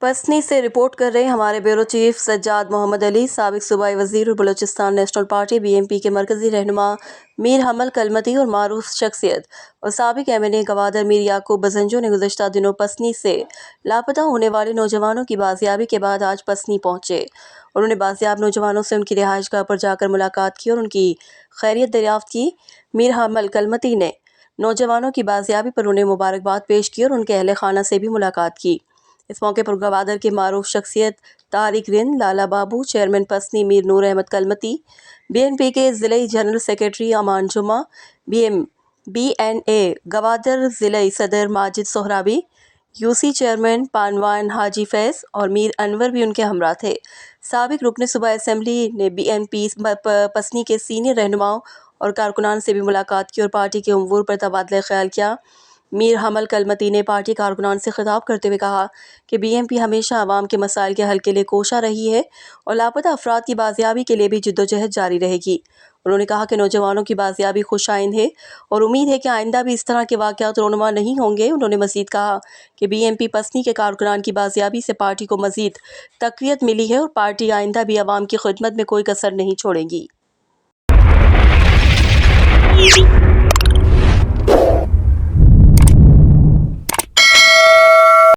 پسنی سے رپورٹ کر رہے ہمارے بیورو چیف سجاد محمد علی۔ سابق صوبائی وزیر اور Balochistan national party B M P کے مرکزی رہنما میر حمل کلمتی اور معروف شخصیت اور سابق ایم این اے گوادر میر یعقوب بزنجو نے گزشتہ دنوں پسنی سے لاپتہ ہونے والے نوجوانوں کی بازیابی کے بعد آج پسنی پہنچے۔ انہوں نے بازیاب نوجوانوں سے ان کی رہائش گاہ پر جا کر ملاقات کی اور ان کی خیریت دریافت کی۔ میر حمل کلمتی نے نوجوانوں کی بازیابی پر انہیں مبارکباد پیش کی اور ان کے اہل خانہ سے بھی ملاقات کی۔ اس موقع پر گوادر کے معروف شخصیت Tariq Rind, Lala Babu, chairman Pasni Mir Noor Ahmed Kalmati, B N P کے ضلعی جنرل سیکریٹری امان جمعہ، بی این اے گوادر ضلعی صدر ماجد سہرابی، یو سی چیئرمین پانوان حاجی فیض اور میر انور بھی ان کے ہمراہ تھے۔ سابق رکن صوبائی اسمبلی نے بی این پی پسنی کے سینئر رہنماؤں اور کارکنان سے بھی ملاقات کی اور پارٹی کے امور پر تبادلہ خیال کیا۔ میر حمل کلمتی نے پارٹی کارکنان سے خطاب کرتے ہوئے کہا کہ بی ایم پی ہمیشہ عوام کے مسائل کے حل کے لیے کوشاں رہی ہے اور لاپتہ افراد کی بازیابی کے لیے بھی جدوجہد جاری رہے گی۔ انہوں نے کہا کہ نوجوانوں کی بازیابی خوش آئند ہے اور امید ہے کہ آئندہ بھی اس طرح کے واقعات رونما نہیں ہوں گے۔ انہوں نے مزید کہا کہ بی ایم پی پسنی کے کارکنان کی بازیابی سے پارٹی کو مزید تقویت ملی ہے اور پارٹی آئندہ بھی عوام کی خدمت میں کوئی کسر نہیں چھوڑے گی۔